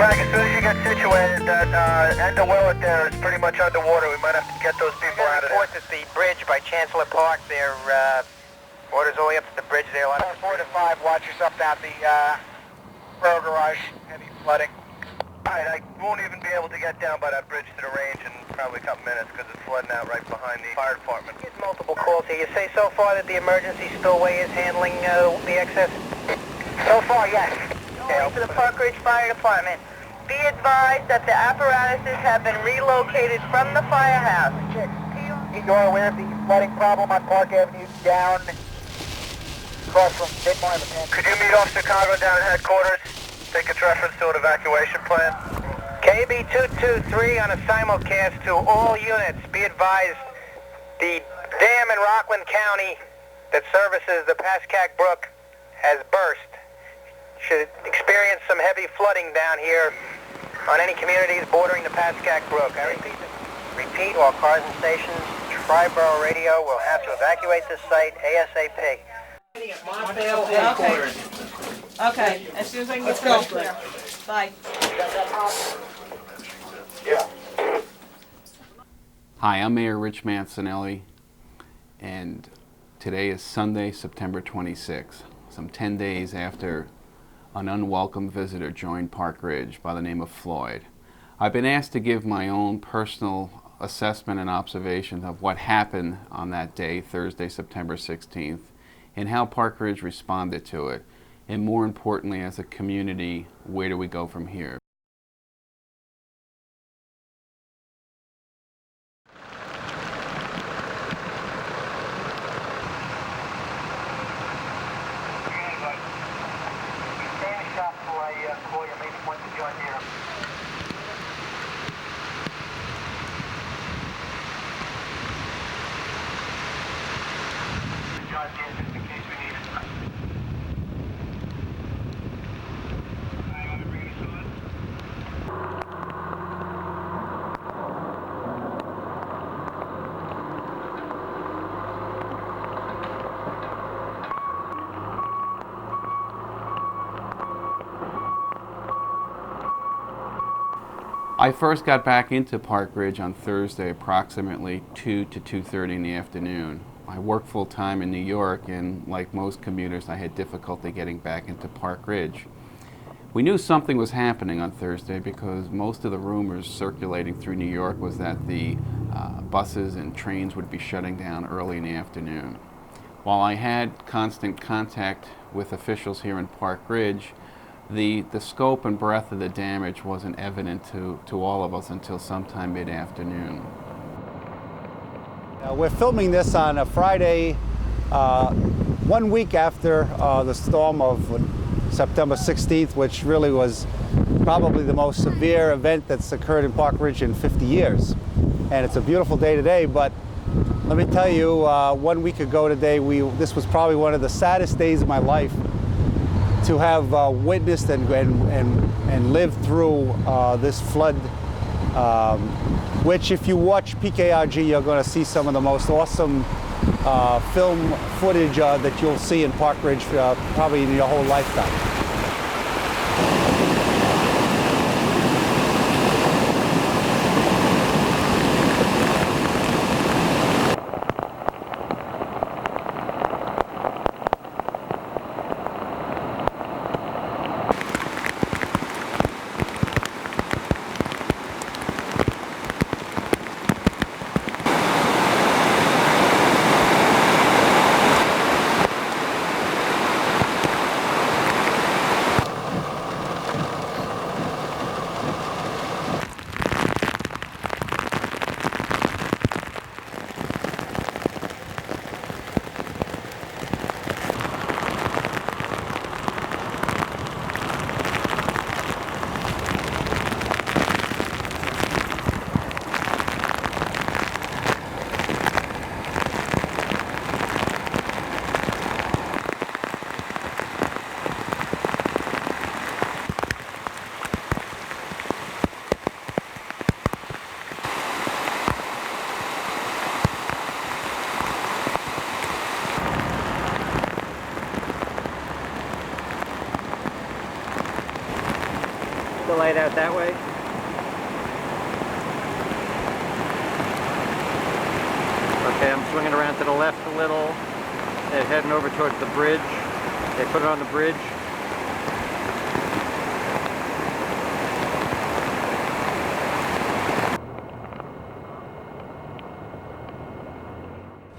Frank, as soon as you get situated, that end of Willett there is pretty much underwater. We might have to get those people out of there. Reports at the bridge by Chancellor Park. Their water's all the way up to the bridge there. 4 to 5, watch yourself down the rail garage. Heavy flooding. Alright, I won't even be able to get down by that bridge to the range in probably a couple minutes because it's flooding out right behind the fire department. Get multiple calls here. You say so far that the emergency spillway is handling the excess? So far, yes. Calling to the Park Ridge Fire Department. Be advised that the apparatuses have been relocated from the firehouse. You're aware of the flooding problem on Park Avenue down across from Denmark? Could you meet off Chicago down at headquarters? Think it's reference to an evacuation plan? KB223 on a simulcast to all units. Be advised, the dam in Rockland County that services the Pascack Brook has burst. Should experience some heavy flooding down here on any communities bordering the Pascack Brook. I repeat, all cars and stations, Triborough Radio will have to evacuate this site ASAP. Okay. Okay, as soon as I can get the clear. Bye. Yeah. Hi, I'm Mayor Rich Mancinelli, and today is Sunday, September 26th, some 10 days after an unwelcome visitor joined Park Ridge by the name of Floyd. I've been asked to give my own personal assessment and observation of what happened on that day, Thursday, September 16th, and how Park Ridge responded to it, and more importantly, as a community, where do we go from here? I first got back into Park Ridge on Thursday approximately 2 to 2:30 in the afternoon. I work full-time in New York, and like most commuters, I had difficulty getting back into Park Ridge. We knew something was happening on Thursday because most of the rumors circulating through New York was that the buses and trains would be shutting down early in the afternoon. While I had constant contact with officials here in Park Ridge, the scope and breadth of the damage wasn't evident to all of us until sometime mid-afternoon. We're filming this on a Friday, 1 week after the storm of September 16th, which really was probably the most severe event that's occurred in Park Ridge in 50 years. And it's a beautiful day today, but let me tell you, 1 week ago today, this was probably one of the saddest days of my life to have witnessed and lived through this flood, which if you watch PKRG, you're going to see some of the most awesome film footage that you'll see in Park Ridge probably in your whole lifetime. head out that way. Okay, I'm swinging around to the left a little. They're heading over towards the bridge. They put it on the bridge.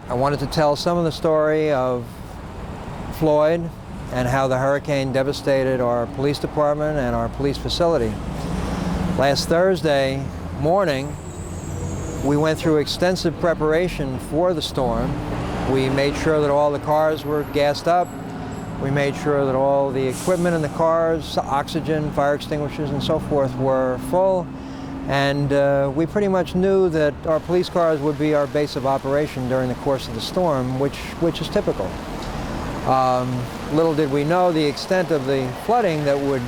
I wanted to tell some of the story of Floyd and how the hurricane devastated our police department and our police facility. Last Thursday morning, we went through extensive preparation for the storm. We made sure that all the cars were gassed up. We made sure that all the equipment in the cars, oxygen, fire extinguishers, and so forth, were full. And we pretty much knew that our police cars would be our base of operation during the course of the storm, which is typical. Little did we know the extent of the flooding that would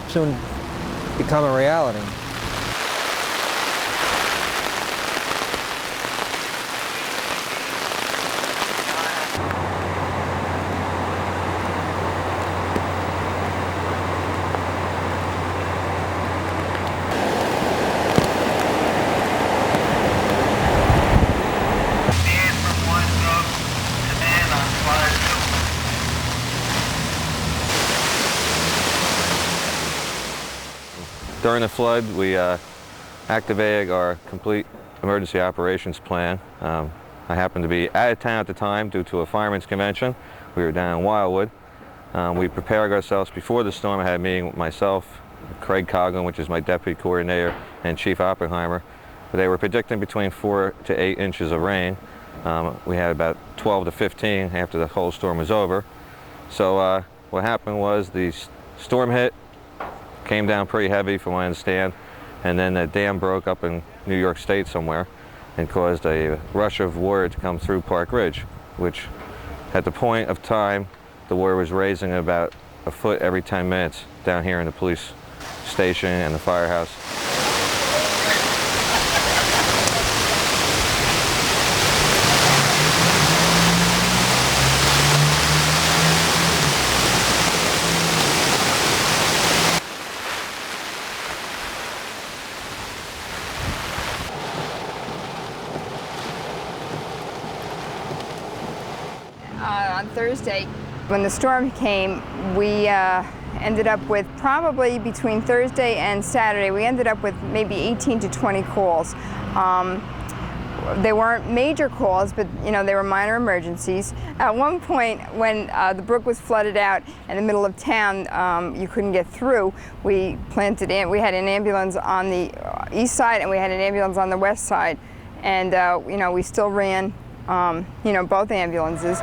soon become a reality. During the flood, we activated our complete emergency operations plan. I happened to be out of town at the time due to a fireman's convention. We were down in Wildwood. We prepared ourselves before the storm. I had a meeting with myself, Craig Coughlin, which is my deputy coordinator, and Chief Oppenheimer. They were predicting between 4 to 8 inches of rain. We had about 12 to 15 after the whole storm was over. So what happened was the storm hit, came down pretty heavy from what I understand, and then the dam broke up in New York State somewhere and caused a rush of water to come through Park Ridge, which at the point of time the water was raising about a foot every 10 minutes down here in the police station and the firehouse. On Thursday, when the storm came, we ended up with probably between Thursday and Saturday, we ended up with maybe 18 to 20 calls. They weren't major calls, but you know, they were minor emergencies. At one point, when the brook was flooded out in the middle of town, you couldn't get through. We had an ambulance on the east side and we had an ambulance on the west side, and you know, we still ran you know, both ambulances.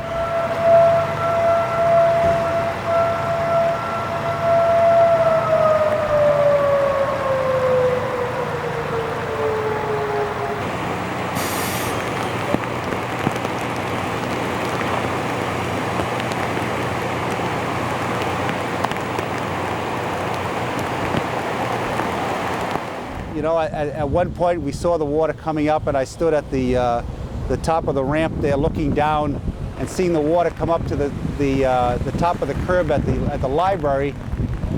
You know, at one point we saw the water coming up, and I stood at the top of the ramp there looking down and seeing the water come up to the top of the curb at the library,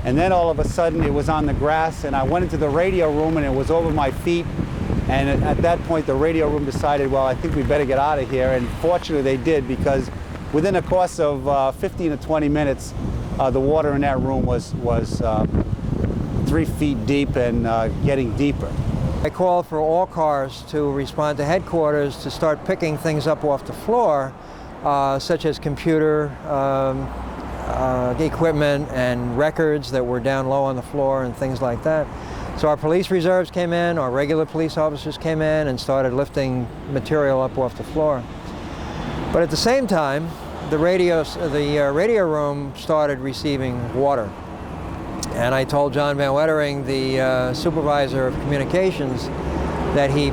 and then all of a sudden it was on the grass, and I went into the radio room and it was over my feet, and at that point the radio room decided, well, I think we better get out of here, and fortunately they did, because within a course of 15 to 20 minutes the water in that room was 3 feet deep and getting deeper. I called for all cars to respond to headquarters to start picking things up off the floor, such as computer equipment and records that were down low on the floor and things like that. So our police reserves came in, our regular police officers came in and started lifting material up off the floor. But at the same time, the radio room started receiving water. And I told John Van Wettering, the supervisor of communications, that he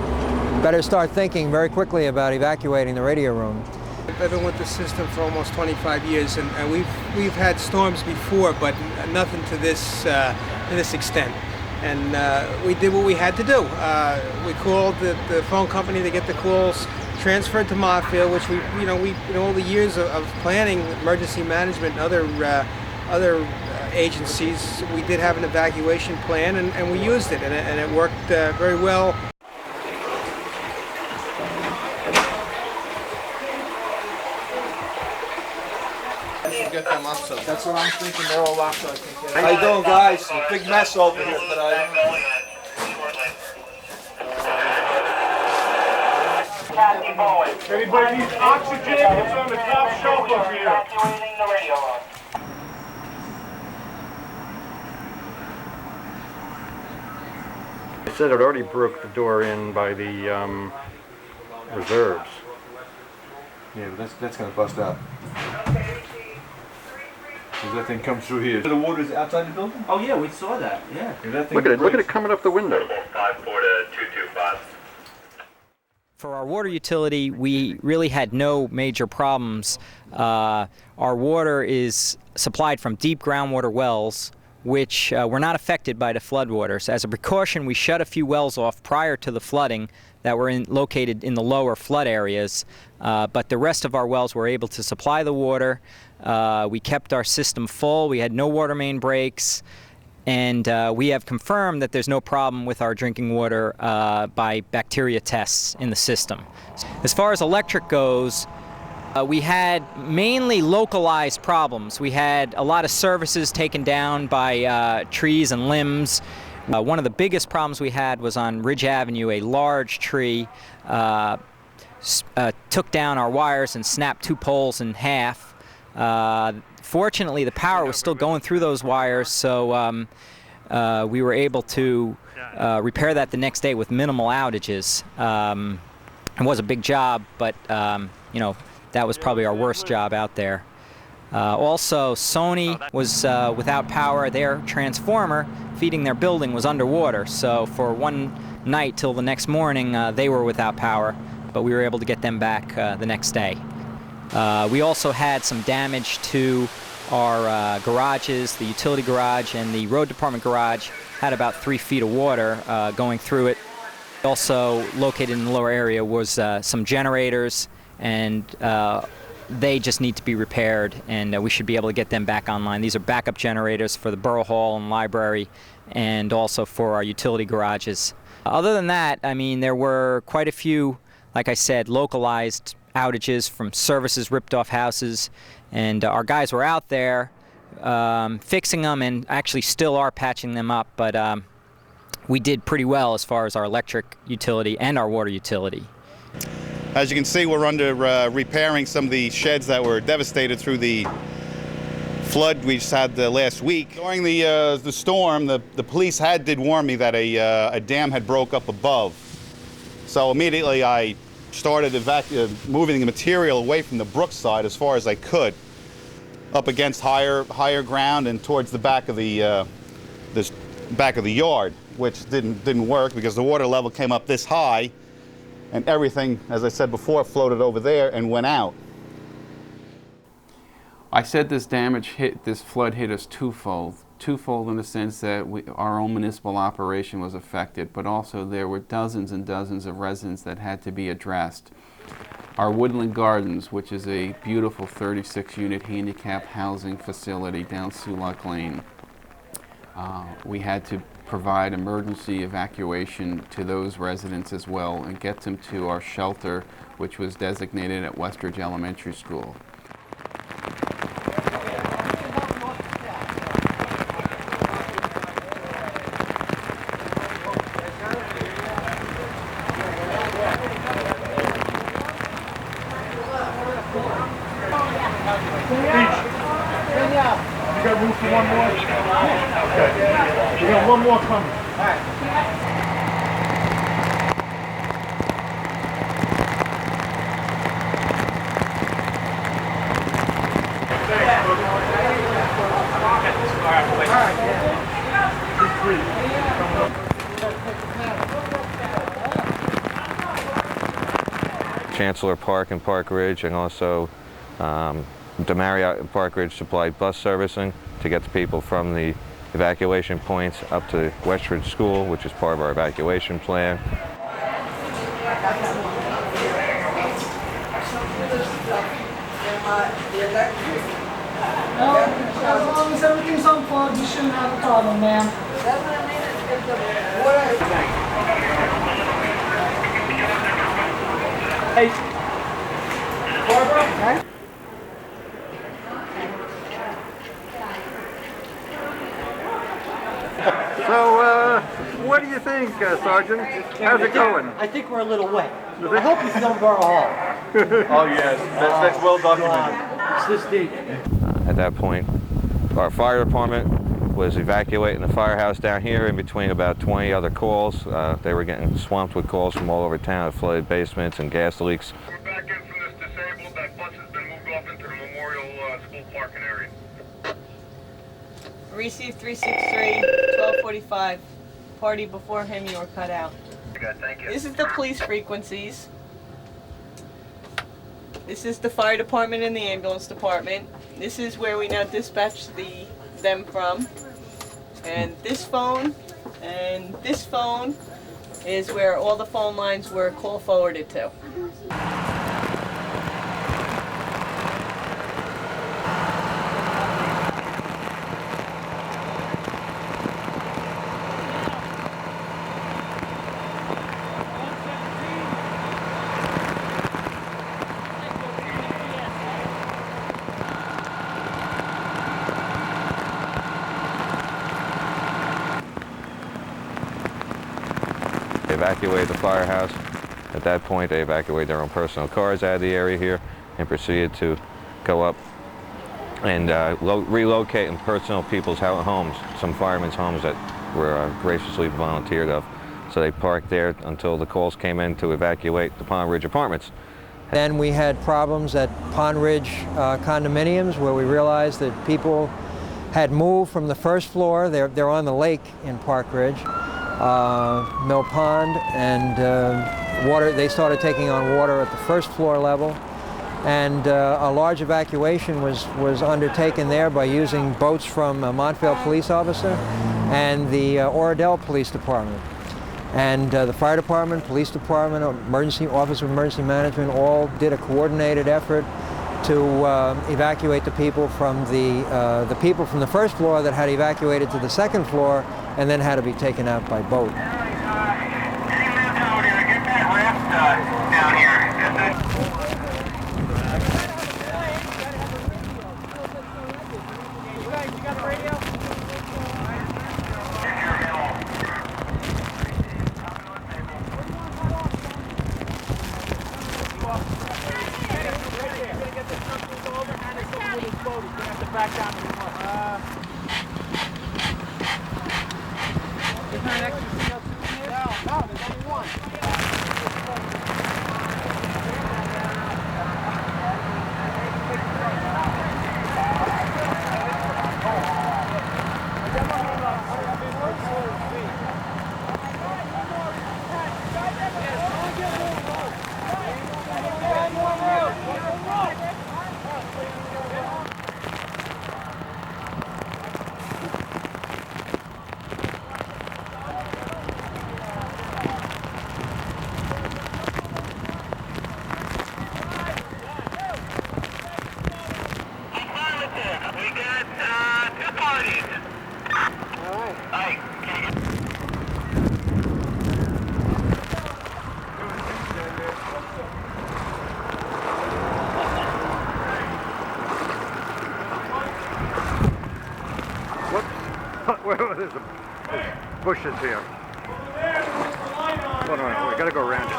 better start thinking very quickly about evacuating the radio room. I've been with the system for almost 25 years, and we've had storms before, but nothing to this extent. And we did what we had to do. We called the phone company to get the calls transferred to Mottfield, which we all the years of planning, emergency management, and other agencies, we did have an evacuation plan, and we used it, and it worked very well. Get them up, so That's what I'm thinking. They're all locked, so I think. How you doing, guys? A big mess over here today. Anybody needs oxygen? It's on the top shelf over here. They said it already broke the door in by the reserves. Yeah, but that's going to bust out. Does that thing come through here? The water's outside the building? Oh yeah, we saw that. Yeah. Look at it coming up the window. 54225. For our water utility, we really had no major problems. Our water is supplied from deep groundwater wells, which were not affected by the floodwaters. As a precaution, we shut a few wells off prior to the flooding that were located in the lower flood areas, but the rest of our wells were able to supply the water. We kept our system full. We had no water main breaks, and we have confirmed that there's no problem with our drinking water by bacteria tests in the system. As far as electric goes, we had mainly localized problems. We had a lot of services taken down by trees and limbs. One of the biggest problems we had was on Ridge Avenue. A large tree took down our wires and snapped 2 poles in half. Fortunately, the power was still going through those wires, so we were able to repair that the next day with minimal outages. It was a big job, but you know, that was probably our worst job out there. Also, Sony was without power. Their transformer feeding their building was underwater, so for one night till the next morning they were without power, but we were able to get them back the next day. We also had some damage to our garages. The utility garage and the road department garage had about 3 feet of water going through it. Also located in the lower area was some generators, and they just need to be repaired, and we should be able to get them back online. These are backup generators for the Borough Hall and Library, and also for our utility garages. Other than that, I mean, there were quite a few, like I said, localized outages from services, ripped off houses, and our guys were out there fixing them, and actually still are patching them up, but we did pretty well as far as our electric utility and our water utility. As you can see, we're under repairing some of the sheds that were devastated through the flood we just had last week. During the storm, the police did warn me that a dam had broke up above. So immediately I started moving the material away from the brook side as far as I could, up against higher ground and towards the back of the back of the yard, which didn't work because the water level came up this high, and everything, as I said before, floated over there and went out. I said this flood hit us twofold. Twofold in the sense that our own municipal operation was affected, but also there were dozens and dozens of residents that had to be addressed. Our Woodland Gardens, which is a beautiful 36-unit handicap housing facility down Sulak Lane, we had to provide emergency evacuation to those residents as well and get them to our shelter, which was designated at Westridge Elementary School. You got room for one more? Okay. We got one more coming. All right. Chancellor Park and Park Ridge, and also the Marriott and Park Ridge supplied bus servicing to get the people from the evacuation points up to Westridge School, which is part of our evacuation plan. As long as everything's unplugged, you shouldn't have a problem, ma'am. That's what I mean. If the water. Hey. Barbara? So, what do you think, Sergeant? How's it going? I think we're a little wet. I hope you feel Borough Hall. Oh yes, that's well documented. It's this deep. At that point, our fire department was evacuating the firehouse down here in between about 20 other calls. They were getting swamped with calls from all over town, flooded basements and gas leaks. We're back in from this disabled. That bus has been moved off into the Memorial School parking area. Receive 363, 1245. Party before him, you were cut out. Thank you. This is the police frequencies. This is the fire department and the ambulance department. This is where we now dispatch them from. And this phone is where all the phone lines were call forwarded to. They evacuated the firehouse. At that point, they evacuated their own personal cars out of the area here and proceeded to go up and relocate in personal people's homes, some firemen's homes that were graciously volunteered of. So they parked there until the calls came in to evacuate the Pond Ridge apartments. Then we had problems at Pond Ridge condominiums where we realized that people had moved from the first floor. They're on the lake in Park Ridge, Mill Pond, and water. They started taking on water at the first floor level, and a large evacuation was undertaken there by using boats from a Montvale police officer and the Oradell Police Department. And the fire department, police department, emergency office of emergency management all did a coordinated effort to evacuate the people from the people from the first floor that had evacuated to the second floor and then had to be taken out by boat. There's bushes here. Oh, no, we gotta go around it.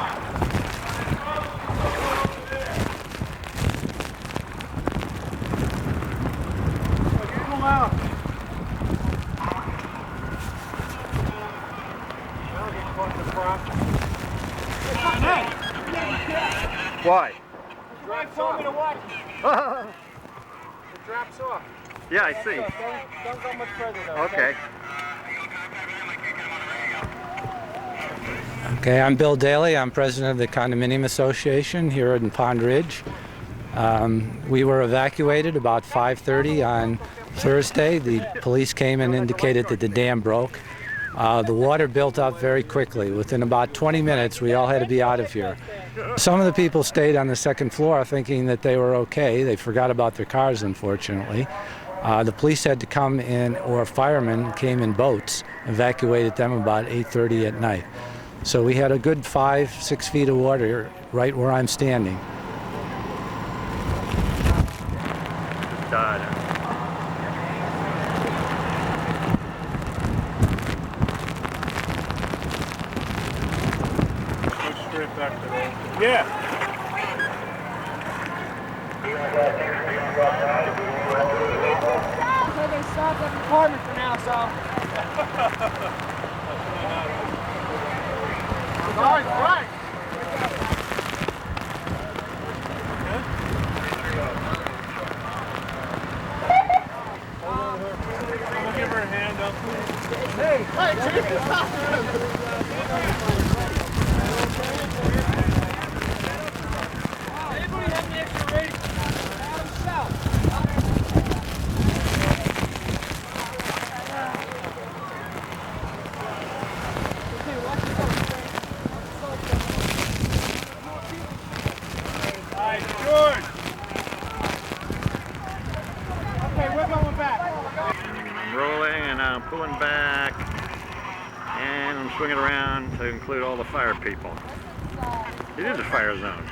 Why? The drive told me to watch it. It drops off. Yeah, I see. Don't go much further though. Okay. Okay, I'm Bill Daly. I'm president of the Condominium Association here in Pond Ridge. We were evacuated about 5:30 on Thursday. The police came and indicated that the dam broke. The water built up very quickly. Within about 20 minutes, we all had to be out of here. Some of the people stayed on the second floor thinking that they were okay. They forgot about their cars, unfortunately. The police had to come in, or firemen came in boats, evacuated them about 8:30 at night. So we had a good 5-6 feet of water right where I'm standing. Yeah. So they stopped at the apartment for now, so. Right. We'll give her a hand up. Hey, anybody have an extra rating? Adam South. I'm pulling back, and I'm swinging around to include all the fire people. It is a fire zone.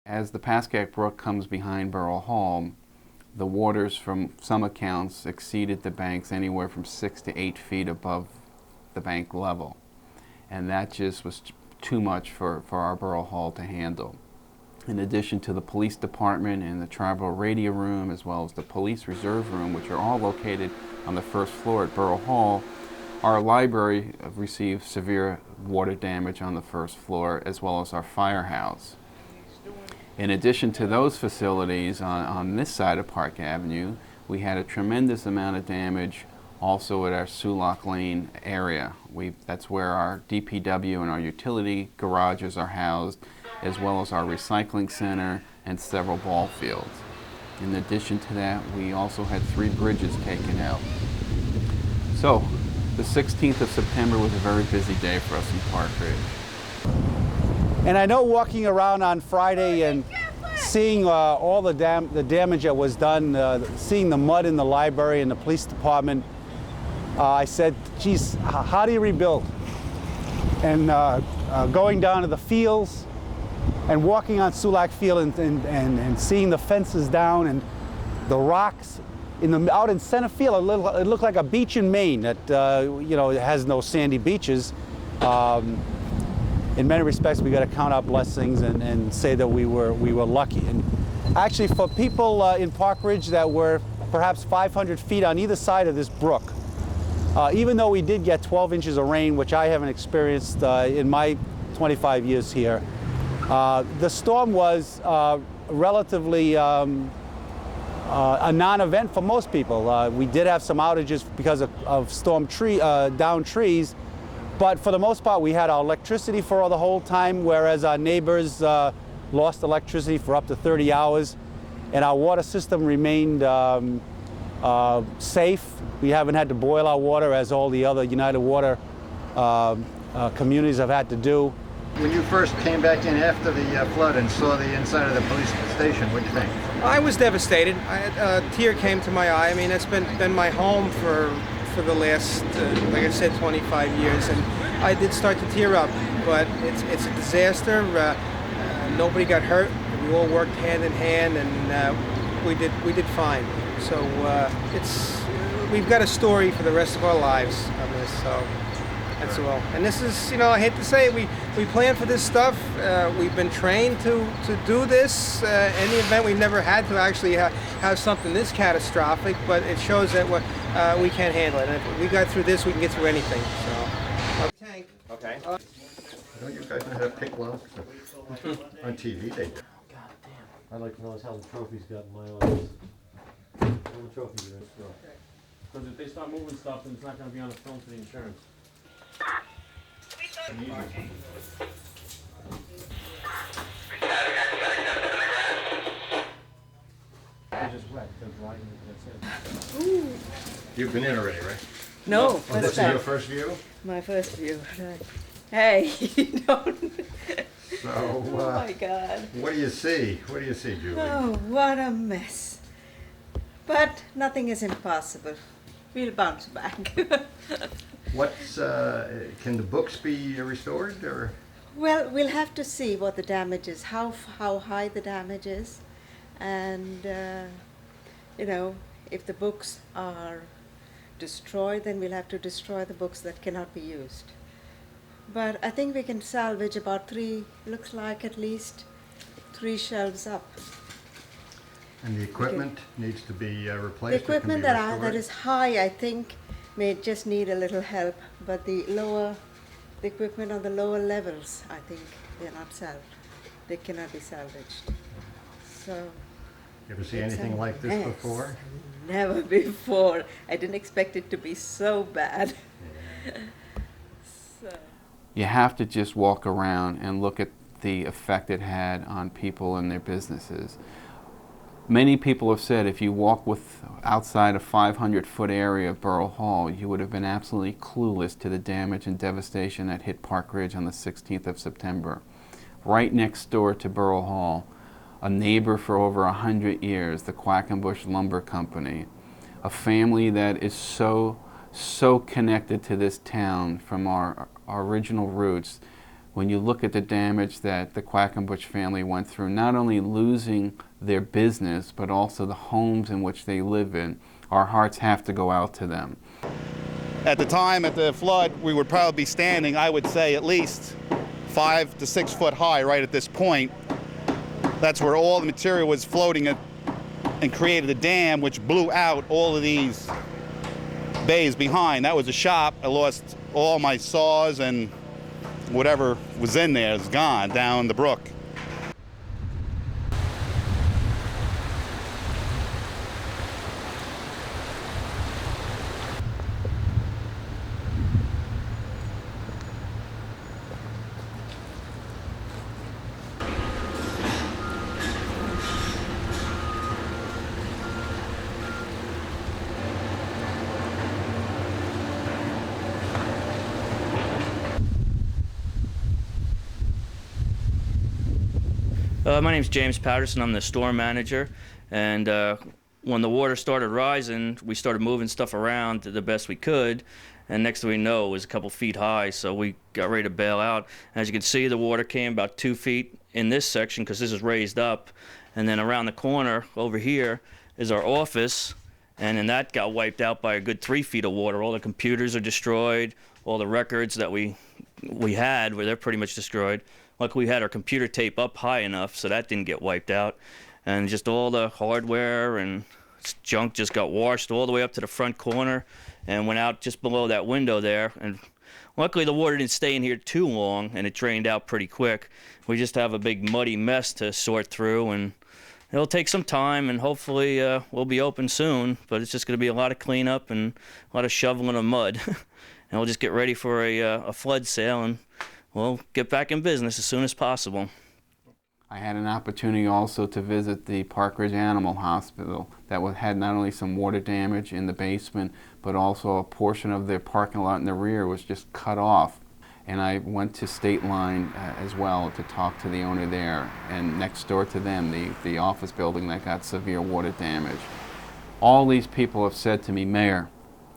As the Pascack Brook comes behind Borough Hall, the waters from some accounts exceeded the banks anywhere from 6 to 8 feet above the bank level. And that just was too much for our Borough Hall to handle. In addition to the police department and the tribal radio room, as well as the police reserve room, which are all located on the first floor at Borough Hall, our library received severe water damage on the first floor, as well as our firehouse. In addition to those facilities on this side of Park Avenue, we had a tremendous amount of damage also at our Sulak Lane area. That's where our DPW and our utility garages are housed, as well as our recycling center and several ball fields. In addition to that, we also had 3 bridges taken out. So, the 16th of September was a very busy day for us in Park Ridge. And I know walking around on Friday and seeing all the damage that was done, seeing the mud in the library and the police department, I said, geez, how do you rebuild? And going down to the fields and walking on Sulak Field and seeing the fences down and the rocks out in center field, it looked like a beach in Maine that it has no sandy beaches. In many respects, we got to count our blessings and say that we were lucky. And actually, for people in Park Ridge that were perhaps 500 feet on either side of this brook, even though we did get 12 inches of rain, which I haven't experienced in my 25 years here, the storm was relatively a non-event for most people. We did have some outages because of downed trees, but for the most part, we had our electricity for the whole time, whereas our neighbors lost electricity for up to 30 hours, and our water system remained safe. We haven't had to boil our water as all the other United Water communities have had to do. When you first came back in after the flood and saw the inside of the police station, what did you think? I was devastated. A tear came to my eye. I mean, it's been my home for the last, like I said, 25 years, and I did start to tear up. But it's a disaster. Nobody got hurt. We all worked hand in hand, and we did fine. So we've got a story for the rest of our lives on this. So. That's all. And this is, I hate to say it, we plan for this stuff. We've been trained to do this. In the event, we've never had to actually have something this catastrophic, but it shows that we can handle it. And if we got through this, we can get through anything. So, tank. Okay. Don't you guys have pick locks on TV? They do. God damn. I'd like to know how the trophies got in my office. All the trophies are in store. Because if they start moving stuff, then it's not going to be on the film for the insurance. Just wet, that's it. You've been in already, right? No, this is your first view? My first view. Hey, you don't. So, Oh my God. what do you see? What do you see, Julie? Oh, what a mess. But nothing is impossible. We'll bounce back. What's, can the books be restored, or? Well, we'll have to see what the damage is, how high the damage is, and you know, if the books are destroyed, then we'll have to destroy the books that cannot be used. But I think we can salvage about looks like at least 3 shelves up. And the equipment needs to be The replaced? equipment that is high, I think, may just need a little help, but the equipment on the lower levels, I think they're not salvaged. They cannot be salvaged. So. You ever see anything like this before? Never before. I didn't expect it to be so bad. So. You have to just walk around and look at the effect it had on people and their businesses. Many people have said if you walk outside a 500-foot area of Borough Hall, you would have been absolutely clueless to the damage and devastation that hit Park Ridge on the 16th of September. Right next door to Borough Hall, a neighbor for over 100 years, the Quackenbush Lumber Company, a family that is so connected to this town from our original roots. When you look at the damage that the Quackenbush family went through, not only losing their business, but also the homes in which they live in, our hearts have to go out to them. At the time, at the flood, we would probably be standing, I would say, at least 5 to 6 foot high right at this point. That's where all the material was floating and created a dam which blew out all of these bays behind. That was a shop. I lost all my saws, and whatever was in there is gone down the brook. My name's James Patterson. I'm the store manager, and when the water started rising, we started moving stuff around the best we could, and next thing we know, it was a couple feet high, so we got ready to bail out. As you can see, the water came about 2 feet in this section because this is raised up, and then around the corner over here is our office, and then that got wiped out by a good 3 feet of water. All the computers are destroyed, all the records that we had, they're pretty much destroyed. Luckily, we had our computer tape up high enough, so that didn't get wiped out. And just all the hardware and junk just got washed all the way up to the front corner and went out just below that window there. And luckily, the water didn't stay in here too long, and it drained out pretty quick. We just have a big muddy mess to sort through, and it'll take some time, and hopefully we'll be open soon. But it's just going to be a lot of cleanup and a lot of shoveling of mud. And we'll just get ready for a flood sale, and we'll get back in business as soon as possible. I had an opportunity also to visit the Park Ridge Animal Hospital that had not only some water damage in the basement, but also a portion of their parking lot in the rear was just cut off. And I went to State Line as well to talk to the owner there, and next door to them, the office building that got severe water damage. All these people have said to me, Mayor,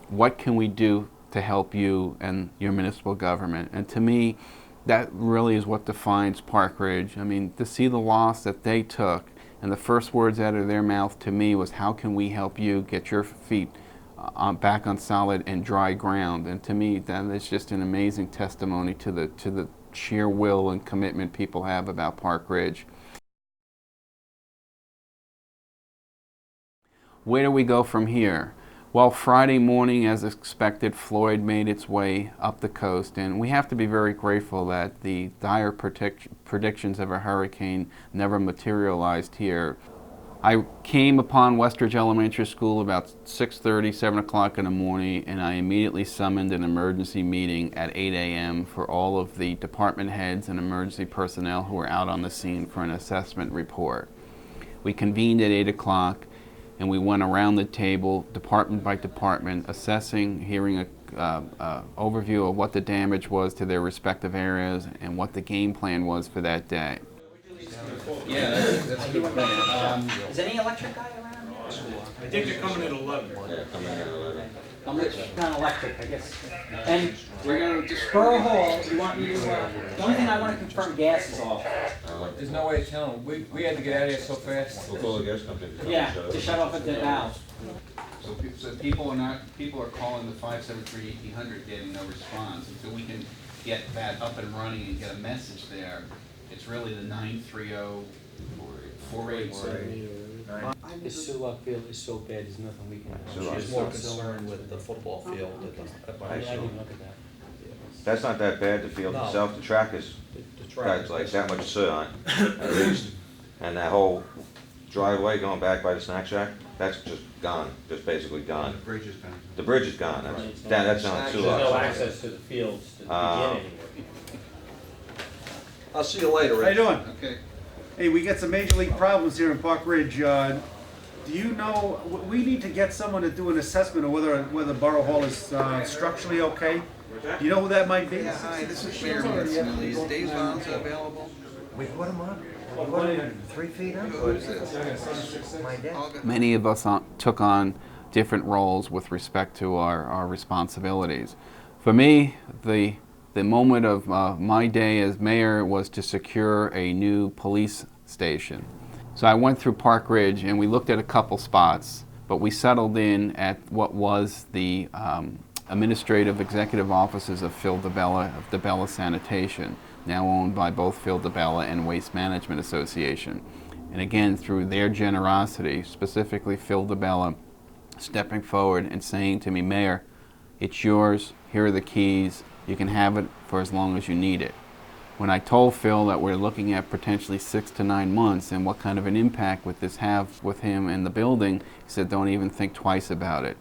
what can we do to help you and your municipal government? And to me, that really is what defines Park Ridge. I mean, to see the loss that they took, and the first words out of their mouth to me was, how can we help you get your feet back on solid and dry ground? And to me, that is just an amazing testimony to the sheer will and commitment people have about Park Ridge. Where do we go from here? Well, Friday morning, as expected, Floyd made its way up the coast, and we have to be very grateful that the dire predictions of a hurricane never materialized here. I came upon Westridge Elementary School about 6:30, 7 o'clock in the morning, and I immediately summoned an emergency meeting at 8 a.m. for all of the department heads and emergency personnel who were out on the scene for an assessment report. We convened at 8 o'clock. and we went around the table, department by department, assessing, hearing a overview of what the damage was to their respective areas and what the game plan was for that day. Yeah, that's a good plan. Is any electric guy around? I think they're coming at 11. Yeah, coming at 11. How much? Not electric, I guess. And we're going to just Borough Hall. You want me to? The only thing I want to confirm, gas is off. There's no way to tell them. We had to get out of here so fast. We'll call the gas company. Yeah, to shut off at the valve. So people are calling the 573-1800 getting no response. Until we can get that up and running and get a message there, it's really the 930-487. The Sulak field is so bad, there's nothing we can do. She's more concerned with the football field at I didn't look at that. That's not that bad, the field No. itself. The track is The track got is like that much soot on it, at least. And that whole driveway going back by the snack shack, that's just gone, just basically gone. The bridge is gone. The bridge is gone. That's not too There's no long. access to the fields to begin anywhere. I'll see you later, How you doing? Okay. Hey, we got some major league problems here in Park Ridge. Do you know, we need to get someone to do an assessment of whether Borough Hall is structurally okay? Do you know who that might be? Yeah, hi, this is Mayor Manson. Is Dave Vonza available? We put them up. We put them 3 feet up. Who is this? My dad. Many of us took on different roles with respect to our responsibilities. For me, the moment of my day as mayor was to secure a new police station. So I went through Park Ridge and we looked at a couple spots, but we settled in at what was the administrative executive offices of Phil DeBella of DeBella Sanitation, now owned by both Phil DeBella and Waste Management Association. And again, through their generosity, specifically Phil DeBella stepping forward and saying to me, Mayor, it's yours, here are the keys, you can have it for as long as you need it. When I told Phil that we're looking at potentially 6 to 9 months and what kind of an impact would this have with him in the building, he said, don't even think twice about it.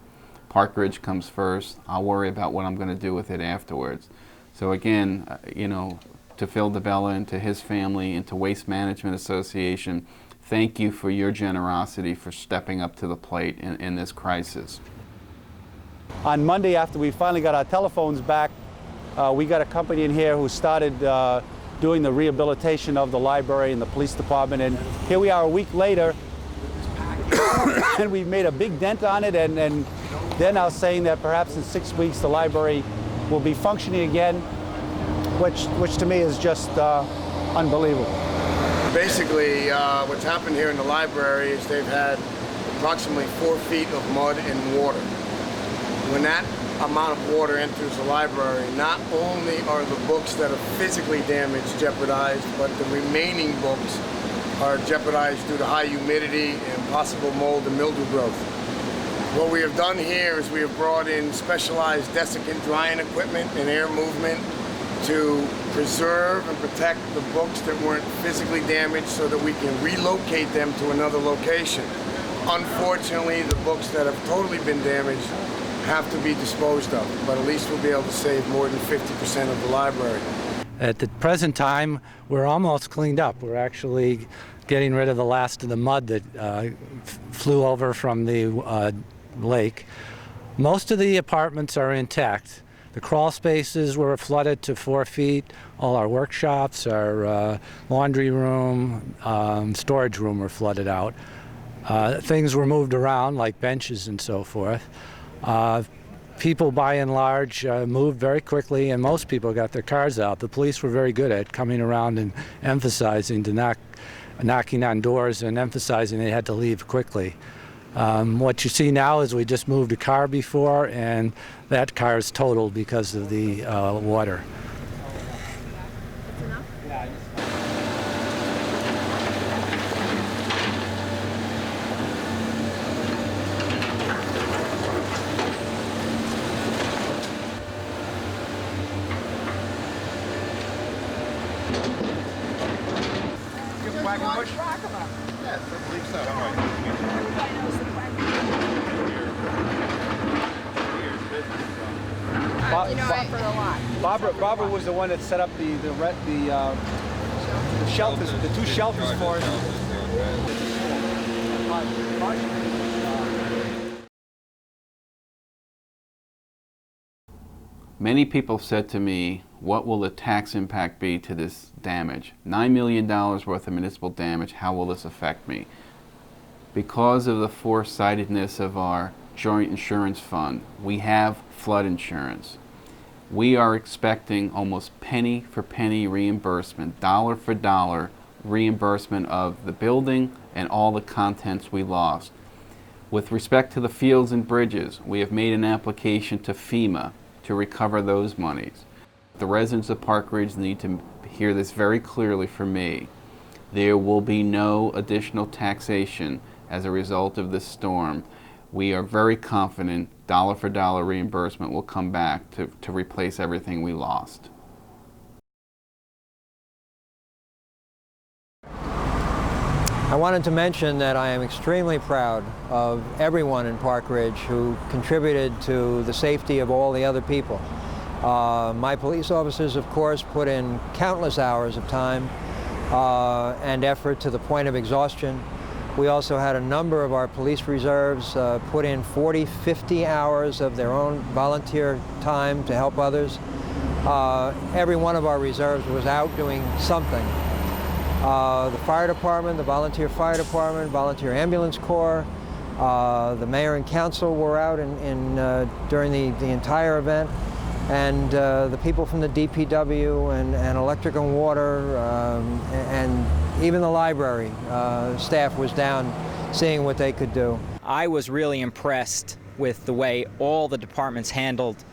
Park Ridge comes first. I'll worry about what I'm going to do with it afterwards. So again, you know, to Phil DeBella and to his family and to Waste Management Association, thank you for your generosity for stepping up to the plate in this crisis. On Monday, after we finally got our telephones back, we got a company in here who started doing the rehabilitation of the library and the police department, and here we are a week later and we've made a big dent on it, and they're now saying that perhaps in 6 weeks the library will be functioning again, which to me is just unbelievable. Basically, what's happened here in the library is they've had approximately 4 feet of mud and water. When that amount of water enters the library, not only are the books that are physically damaged jeopardized, but the remaining books are jeopardized due to high humidity and possible mold and mildew growth. What we have done here is we have brought in specialized desiccant drying equipment and air movement to preserve and protect the books that weren't physically damaged so that we can relocate them to another location. Unfortunately, the books that have totally been damaged have to be disposed of, but at least we'll be able to save more than 50% of the library. At the present time, we're almost cleaned up. We're actually getting rid of the last of the mud that flew over from the lake. Most of the apartments are intact. The crawl spaces were flooded to 4 feet. All our workshops, our laundry room, storage room were flooded out. Things were moved around, like benches and so forth. People, by and large, moved very quickly, and most people got their cars out. The police were very good at coming around and emphasizing knocking on doors and emphasizing they had to leave quickly. What you see now is we just moved a car before, and that car is totaled because of the water. Yes, I believe so. Barbara was the one that set up the shelters, the 2 shelters for us. Many people said to me, what will the tax impact be to this damage? $9 million worth of municipal damage, how will this affect me? Because of the foresightedness of our joint insurance fund, we have flood insurance. We are expecting almost penny for penny reimbursement, dollar for dollar reimbursement of the building and all the contents we lost. With respect to the fields and bridges, we have made an application to FEMA to recover those monies. The residents of Park Ridge need to hear this very clearly from me. There will be no additional taxation as a result of this storm. We are very confident dollar for dollar reimbursement will come back to replace everything we lost. I wanted to mention that I am extremely proud of everyone in Park Ridge who contributed to the safety of all the other people. My police officers, of course, put in countless hours of time and effort to the point of exhaustion. We also had a number of our police reserves put in 40, 50 hours of their own volunteer time to help others. Every one of our reserves was out doing something. The fire department, the volunteer fire department, volunteer ambulance corps, the mayor and council were out during the entire event, and the people from the DPW and electric and water, and even the library staff was down seeing what they could do. I was really impressed with the way all the departments handled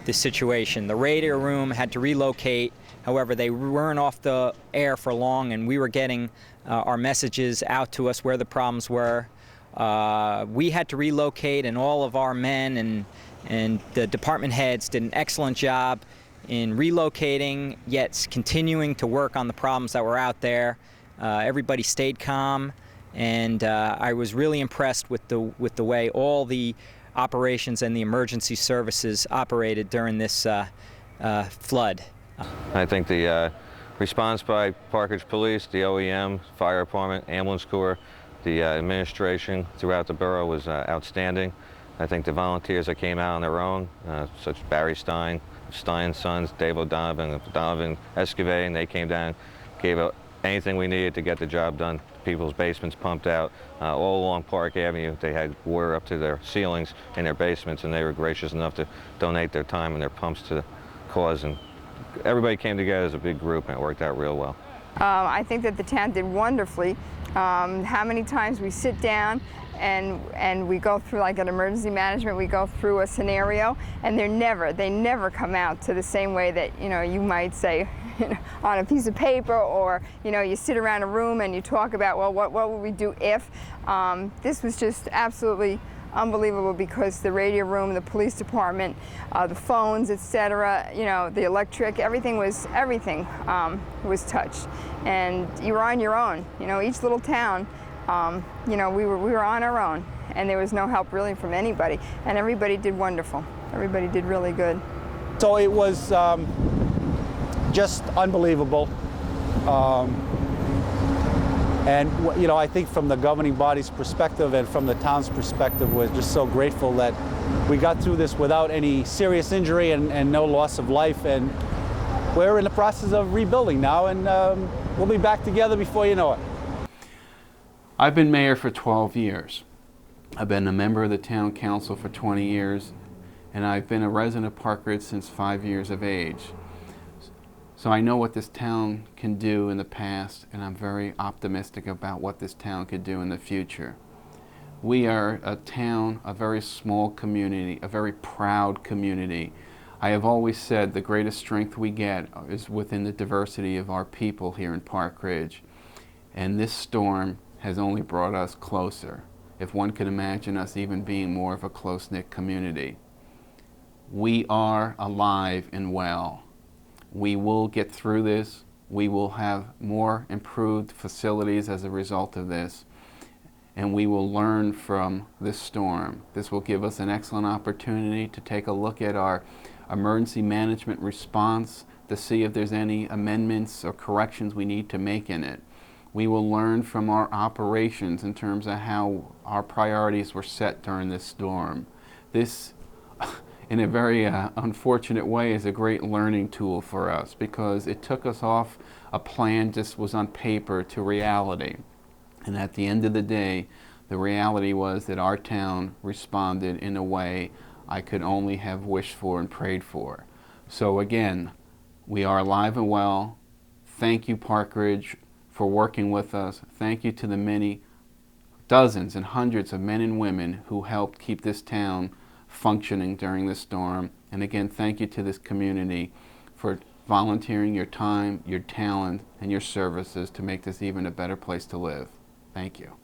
the situation. The radio room had to relocate. However, they weren't off the air for long, and we were getting our messages out to us where the problems were. We had to relocate, and all of our men and the department heads did an excellent job in relocating, yet continuing to work on the problems that were out there. Everybody stayed calm, and I was really impressed with the way all the operations and the emergency services operated during this flood. I think the response by Park Ridge Police, the OEM, Fire Department, Ambulance Corps, the administration throughout the borough was outstanding. I think the volunteers that came out on their own, such as Barry Stein, Stein's sons, Dave O'Donovan, excavating, they came down, gave out anything we needed to get the job done. People's basements pumped out. All along Park Avenue, they had water up to their ceilings in their basements, and they were gracious enough to donate their time and their pumps to the cause. And everybody came together as a big group, and it worked out real well. I think that the town did wonderfully. How many times we sit down and we go through, like an emergency management, we go through a scenario, and they never come out to the same way that, you might say on a piece of paper, or, you sit around a room and you talk about, well, what would we do if? This was just absolutely unbelievable, because the radio room, the police department, the phones, etc., the electric, everything was touched, and you were on your own. Each little town, we were on our own, and there was no help really from anybody, and everybody did wonderful. Everybody did really good. So it was just unbelievable. And I think from the governing body's perspective and from the town's perspective, we're just so grateful that we got through this without any serious injury and no loss of life. And we're in the process of rebuilding now, and we'll be back together before you know it. I've been mayor for 12 years. I've been a member of the town council for 20 years, and I've been a resident of Park Ridge since 5 years of age. So I know what this town can do in the past, and I'm very optimistic about what this town could do in the future. We are a town, a very small community, a very proud community. I have always said the greatest strength we get is within the diversity of our people here in Park Ridge. And this storm has only brought us closer, if one could imagine us even being more of a close-knit community. We are alive and well. We will get through this. We will have more improved facilities as a result of this, and we will learn from this storm. This will give us an excellent opportunity to take a look at our emergency management response to see if there's any amendments or corrections we need to make in it. We will learn from our operations in terms of how our priorities were set during this storm. This in a very unfortunate way, is a great learning tool for us, because it took us off a plan just was on paper to reality. And at the end of the day, the reality was that our town responded in a way I could only have wished for and prayed for. So again, we are alive and well. Thank you, Park Ridge, for working with us. Thank you to the many dozens and hundreds of men and women who helped keep this town functioning during the storm. And again, thank you to this community for volunteering your time, your talent, and your services to make this even a better place to live. Thank you.